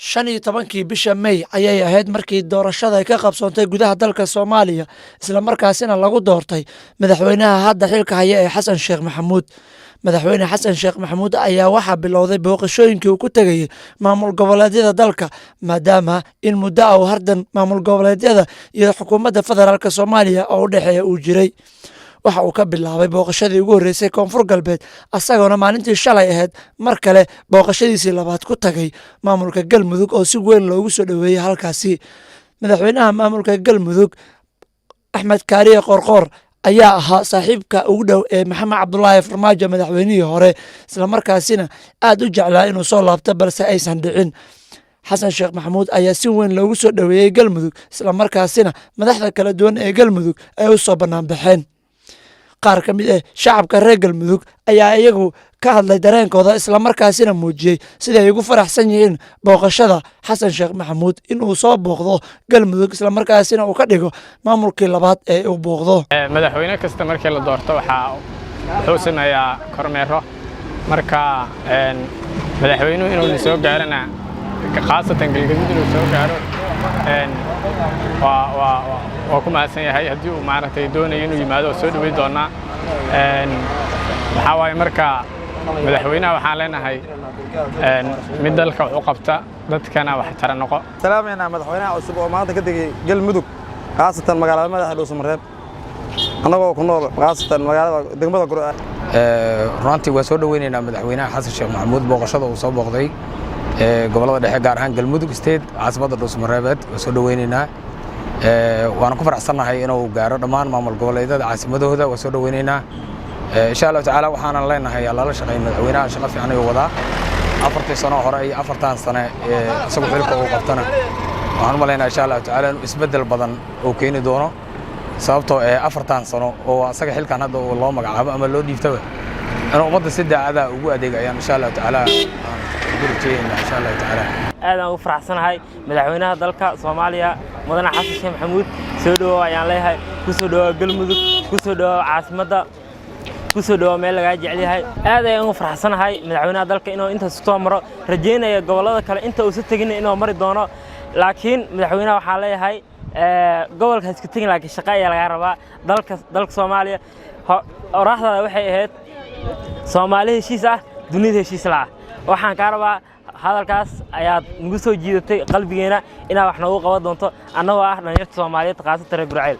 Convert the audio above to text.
15 bisha May ayay ahayd markii doorashada ay ka qabsoontay gudaha dalka Soomaaliya isla markaasina lagu doortay madaxweynaha hadda xilka haya ee Xasan Sheekh Maxamuud. Madaxweyne Xasan Sheekh Maxamuud ayaa waxaa bilowday booqashooyinkii uu ku tagayay maamul goboleedyada dalka maadaama in muddo ah hardan maamul goboleedyada iyo xukuumadda federaalka Soomaaliya oo u dhaxeeya uu jiray. Waxa uu ka bilaabay booqashadii ugu horeysay Koonfur Galbeed asagoo maalintii shalay ahayd mar kale booqashadiisii labaad ku tagay maamulka Galmudug oo si weyn loogu soo dhaweeyay halkaasi. Madaxweynaha maamulka Galmudug Axmed Kaariye Qorqor ayaa ahaa saaxiibka ugu dhow ee Maxamed Cabdullaahi Farmaajo madaxweynihii hore isla markaasina aad u jeclaa inuu soo laabto balse aysan dhicin. Xasan Sheekh Maxamuud ayaa si weyn loogu soo dhaweeyay Galmudug isla markaasina madaxda kala duwan ee Galmudug ay u soo banaan baxeen. Qaar ka mid ah shacabka reer Galmudug ayaa iyagu ka hadlay dareenkooda isla markaasina muujiyay sida ay ugu faraxsan yihiin booqashada Xasan Sheekh Maxamuud in uu soo booqdo Galmudug isla markaasina uu ka dhigo maamulkii labaad ee uu booqdo. Madaxweyne kasta markii la doorto waxa uu sameeyaa kormeero marka madaxweynuhu inuu soo gaarana khaasatan Galmudug inuu soo gaaro waa ku mahadsan yahay haddii uu maaragtay doonayo inuu yimaado soo dhaweey doona waxa waaye marka madaxweynaha waxaan leenahay mid dalka wuxuu qabta dadkana wax tara noqo salaameyna madaxweynaha cusub oo maanta ka degay Galmudug khaasatan magaalada madaxda Dhuusamareeb anagoo ku nool khaasatan magaalada degmada Gurceel runtii waa soo dhaweynaynaa madaxweynaha Xasan Sheekh Maxamuud booqashada uu soo booqday gobolada dhexe gaar ahaan Galmudug State caasimada Dhuusamareeb waa soo dhaweynaynaa waana ku faraxsanahay inuu gaaro dhammaan maamul goboleedyada caasimadooda waa soo dhaweynaynaa insha Allah tacaala waxaan leenahay la shaqeyn madaxweynaha shaqo fiican ayuu wadaa 4 sano hore iyo 4 sano isagu xilka uu qabtana waxaan u maleynayaa insha Allah tacaala inuu isbedel badan oo keeni doono sababtoo 4 sano oo asaga xilkan hadda loo magacaabo ama loo dhiibtaba inuu ummadda si daacada ugu adeegayaan insha Allah tacaala insha Allah tacaala aad aan u faraxsanahay madaxweynaha dalka Soomaaliya mudane Xasan Sheekh Maxamuud soo dhawaad ayaan leeyahay ku soo dhawaad Galmudug ku soo dhawaad caasimadda ku soo dhawaad meel laga jecel yahay aad ayaan u faraxsanahay madaxweynaha dalka inuu inta soo maro rajeynaya gobolada kale inta uu si tagin inuu mari doono laakiin madaxweynaha waxaan leeyahay gobolka iska tagin laakiin shaqo ayaa laga rabaa dalka Soomaaliya oraahda waxay ahayd Soomaaliya heshiis ah dunida heshiis la waxaan ka rabaa hadalkaas ayaad nagu soo jiidatay qalbigeena inaad wax noogu qaban doonto annagoo ah dhalinyarada Soomaaliyeed qaasatan reer Gurceel